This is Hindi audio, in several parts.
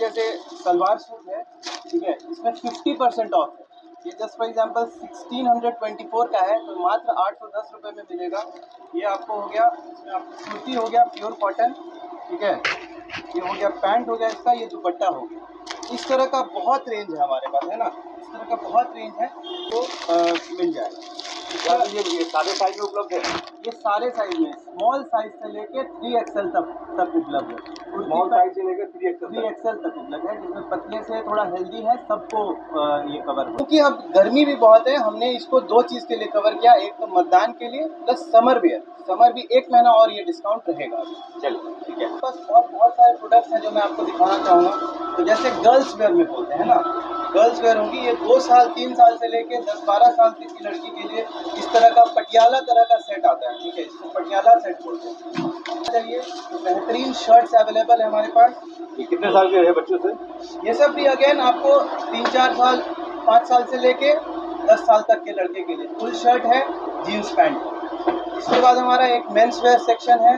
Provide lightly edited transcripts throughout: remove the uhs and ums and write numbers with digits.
जैसे सलवार सूट है, ठीक है, इसमें 50% ऑफ है। ये जस्ट फॉर एग्जांपल 1624 का है, तो मात्र 810 रुपये में मिलेगा। ये आपको हो गया, इसमें आपको कुर्ती हो गया प्योर कॉटन, ठीक है, ये हो गया पैंट हो गया इसका, ये दुपट्टा हो गया। इस तरह का बहुत रेंज है हमारे पास, है ना, इस तरह का बहुत रेंज है, तो मिल जाएगा। ये सारे साइज में उपलब्ध है? ये सारे साइज में, स्मॉल साइज से लेके 3XL तक उपलब्ध है। स्मॉल साइज से लेकर 3XL तक उपलब्ध है, जिसमें पतले से थोड़ा हेल्दी है सबको ये कवर हो। क्योंकि अब गर्मी भी बहुत है, हमने इसको दो चीज़ के लिए कवर किया, एक तो मतदान के लिए प्लस समर भी 1 महीना और ये डिस्काउंट रहेगा। चलिए ठीक है, बस और बहुत सारे प्रोडक्ट्स हैं जो मैं आपको दिखाना चाहूँगा। तो जैसे गर्ल्स वेयर में बोलते हैं ना, गर्ल्स वेयर होगी, ये 2 साल 3 साल से लेके 10-12 साल तक की लड़की के लिए इस तरह का पटियाला तरह का सेट आता है, ठीक है, इसको पटियाला सेट बोलते हैं। चलिए, तो बेहतरीन शर्ट्स अवेलेबल है हमारे पास। ये कितने साल के है बच्चों से? ये सब भी अगेन आपको 3-4 साल 5 साल से लेके 10 साल तक के लड़के के लिए फुल शर्ट है, जीन्स पैंट। इसके बाद हमारा एक मेंस वेयर सेक्शन है,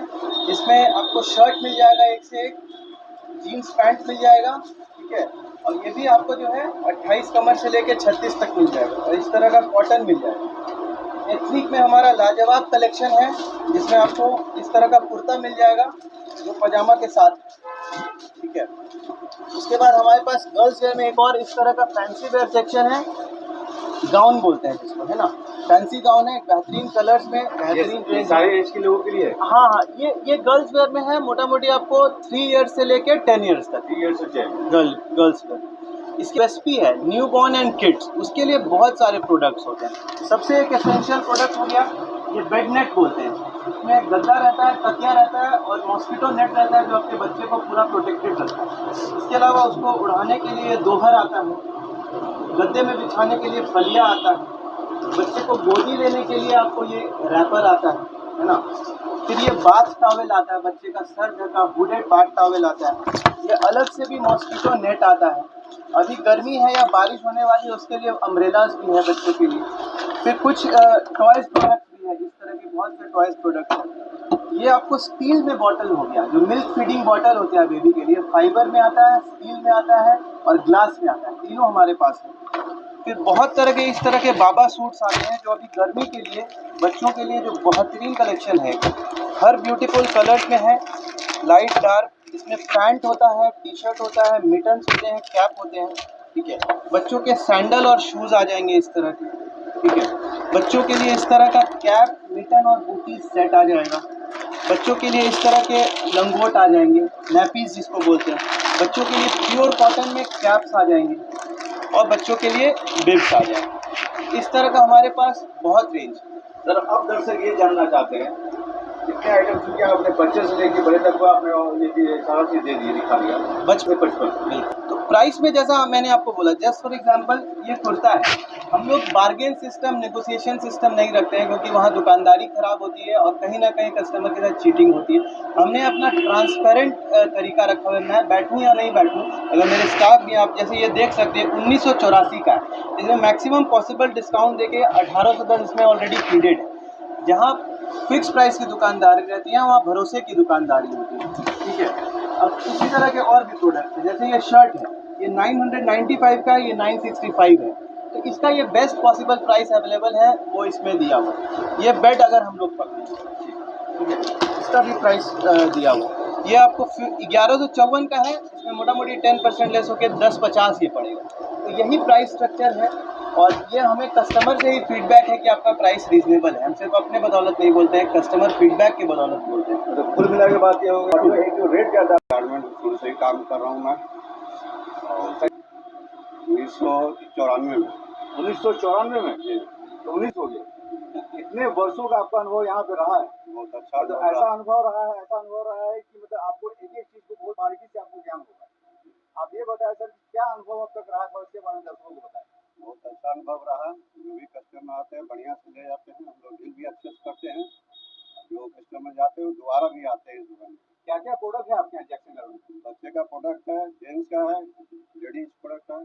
इसमें आपको शर्ट मिल जाएगा एक से एक, जीन्स पैंट मिल जाएगा, ठीक है, और ये भी आपको जो है 28 कमर से लेके 36 तक मिल जाएगा, और इस तरह का कॉटन मिल जाएगा। एथनिक में हमारा लाजवाब कलेक्शन है, जिसमें आपको इस तरह का कुर्ता मिल जाएगा जो पजामा के साथ, ठीक है। उसके बाद हमारे पास गर्ल्स वेयर में एक और इस तरह का फैंसी वेयर सेक्शन है, गाउन बोलते हैं जिसको, है ना, फैंसी गाउन है, बेहतरीन कलर्स में, बेहतरीन रेंज। सारे एज के लोगों के लिए है? हाँ हाँ, ये गर्ल्स वेयर में है, मोटा मोटी आपको 3 ईयर्स से लेके 10 ईयर्स तक। 3 ईयर्स से गर्ल्स वेयर। इसकी रेसिपी है न्यू बॉर्न एंड किड्स, उसके लिए बहुत सारे प्रोडक्ट्स होते हैं। सबसे एक एसेंशियल प्रोडक्ट हो गया ये बेड नेट बोलते हैं, इसमें गद्दा रहता है, तकिया रहता है और मॉस्किटो नेट रहता है, जो आपके बच्चे को पूरा प्रोटेक्टेड रखता है। इसके अलावा उसको उड़ाने के लिए दोहर आता है, गद्दे में बिछाने के लिए फलिया आता है, बच्चे को गोदी लेने के लिए आपको ये रैपर आता है ना, फिर ये बाथ टॉवेल आता है, बच्चे का सर ढका हुडेड बाथ टॉवेल आता है, ये अलग से भी मॉस्किटो नेट आता है। अभी गर्मी है या बारिश होने वाली है, उसके लिए अम्ब्रेलाज भी है बच्चों के लिए। फिर कुछ टॉयज प्रोडक्ट भी है, इस तरह के बहुत से टॉयज प्रोडक्ट हैं। ये आपको स्टील में बॉटल हो गया, जो मिल्क फीडिंग बॉटल होती है बेबी के लिए, फाइबर में आता है, स्टील में आता है और ग्लास में आता है, तीनों हमारे पास है। फिर बहुत तरह के इस तरह के बाबा सूट्स आते हैं, जो अभी गर्मी के लिए बच्चों के लिए जो बेहतरीन कलेक्शन है, हर ब्यूटीफुल कलर्स में है, लाइट डार्क, इसमें पैंट होता है, टी शर्ट होता है, मिटन्स होते हैं, कैप होते हैं, ठीक है। बच्चों के सैंडल और शूज़ आ जाएंगे इस तरह के, ठीक है। बच्चों के लिए इस तरह का कैप, मिटन और बूटी सेट आ जाएगा। बच्चों के लिए इस तरह के लंगोट आ जाएंगे, नैपीज जिसको बोलते हैं। बच्चों के लिए प्योर कॉटन में कैप्स आ जाएंगे और बच्चों के लिए बिब्स आ जाएंगे। इस तरह का हमारे पास बहुत रेंज है। सर, अब दर्शक ये जानना चाहते हैं कितने आइटम चूँकि आपने बच्चे से लेके बड़े तक को आपने ये सारा चीज़ दे दी, दिखा दिया। बचपन बिल्कुल। तो प्राइस में जैसा मैंने आपको बोला, जस्ट फॉर एग्जांपल ये कुर्ता है, हम लोग बार्गेन सिस्टम, नेगोशिएशन सिस्टम नहीं रखते हैं, क्योंकि वहाँ दुकानदारी खराब होती है और कहीं ना कहीं कस्टमर के साथ चीटिंग होती है। हमने अपना ट्रांसपेरेंट तरीका रखा हुआ है, मैं बैठूँ या नहीं बैठूँ, अगर मेरे स्टाफ भी, आप जैसे ये देख सकते हैं 1984 का है, इसमें मैक्सिमम पॉसिबल डिस्काउंट देके 1810 इसमें ऑलरेडी फीडेड है। जहाँ फिक्स प्राइस की दुकानदारी रहती है, वहाँ भरोसे की दुकानदारी होती है, ठीक है। अब इसी तरह के और भी प्रोडक्ट हैं, जैसे ये शर्ट है, ये 995 का, ये 965 है, तो इसका ये बेस्ट पॉसिबल प्राइस अवेलेबल है, वो इसमें दिया हुआ है। ये बेड अगर हम लोग पकड़ें, ठीक है, इसका भी प्राइस दिया हुआ है। ये आपको 1154 का है, इसमें मोटा मोटी 10% लेस होकर 1050 ये पड़ेगा। तो यही प्राइस स्ट्रक्चर है, और ये हमें कस्टमर से ही फीडबैक है कि आपका प्राइस रीजनेबल है। हम सिर्फ अपने बदौलत नहीं बोलते हैं, कस्टमर फीडबैक की बदौलत बोलते हैं। तो कुल मिला के बात ये हो गई, एक जो रेट क्या था? गारमेंट शुरू से ही काम कर रहा हूँ मैं, और 1994 में। 1994 में? तो 19 हो गया। कितने वर्षों का आपका अनुभव यहाँ पे रहा है? बहुत अच्छा। तो ऐसा अनुभव रहा है कि मतलब आपको एक एक चीज को बहुत बारीकी से आपको ज्ञान होगा। आप ये बताएं सर, क्या अनुभव अब तक रहा है, उसके बारे में दर्शकों को बताएं। बहुत अच्छा अनुभव रहा, जो भी कस्टमर आते हैं बढ़िया से ले जाते हैं, हम लोग डील भी अच्छे से करते हैं। जो कस्टमर जाते हैं वो दोबारा भी आते हैं इस दुकान में। क्या क्या प्रोडक्ट है आपके यहाँ जैक्सन गारमेंट में? बच्चे का प्रोडक्ट है, जेंट्स का है, लेडीज प्रोडक्ट है।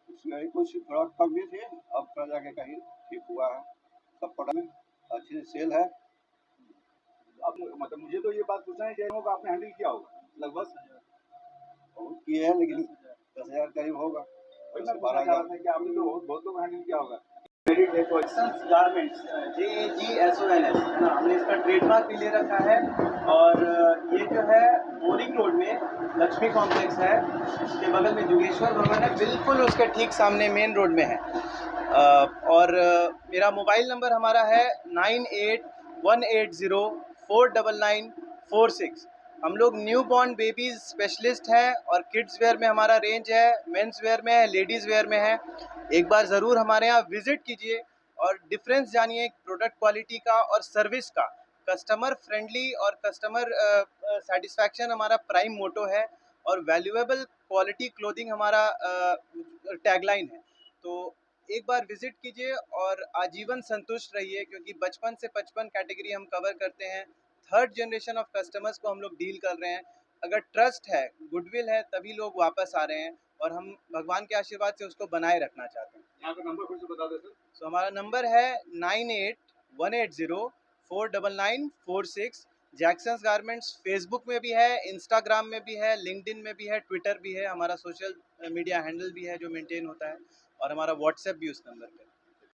इसमें कुछ प्रोडक्ट कम भी थे, अब थोड़ा जाके कहीं ठीक हुआ है। सब प्रोडक्ट में अच्छी सेल है। अब मतलब मुझे तो ये बात पूछना है, आपने हैंडल किया होगा लगभग किए हैं, लेकिन 10,000 करीब होगा। वही मैं पूछना चाह रहा था कि आपने तो बहुत लोग हैंडल किया होगा। जैक्संस गारमेंट्स, JAGSONS है ना, हमने इसका ट्रेडमार्क भी ले रखा है। और ये जो है बोरिंग रोड में लक्ष्मी कॉम्प्लेक्स है, उसके बगल में जोगेश्वर भवन है, बिल्कुल उसके ठीक सामने मेन रोड में है। और मेरा मोबाइल नंबर हमारा है 9818049946। हम लोग न्यू बॉर्न बेबीज स्पेशलिस्ट हैं और किड्स वेयर में हमारा रेंज है, मेंस वेयर में है, लेडीज़ वेयर में है। एक बार ज़रूर हमारे यहाँ विज़िट कीजिए और डिफरेंस जानिए प्रोडक्ट क्वालिटी का और सर्विस का। कस्टमर फ्रेंडली और कस्टमर सेटिस्फैक्शन हमारा प्राइम मोटो है और वैल्यूएबल क्वालिटी क्लोथिंग हमारा टैगलाइन है। तो एक बार विजिट कीजिए और आजीवन संतुष्ट रहिए, क्योंकि बचपन से 55 कैटेगरी हम कवर करते हैं। थर्ड जनरेशन ऑफ कस्टमर्स को हम लोग डील कर रहे हैं। अगर ट्रस्ट है, गुडविल है, तभी लोग वापस आ रहे हैं और हम भगवान के आशीर्वाद से उसको बनाए रखना चाहते हैं। यहाँ का नंबर फिर से बता दें सर। सो हमारा नंबर है 9818049946। जैक्संस गारमेंट्स फेसबुक में भी है, इंस्टाग्राम में भी है, लिंक्डइन में भी है, ट्विटर भी है, हमारा सोशल मीडिया हैंडल भी है जो मेंटेन होता है, और हमारा व्हाट्सएप भी उस नंबर पे।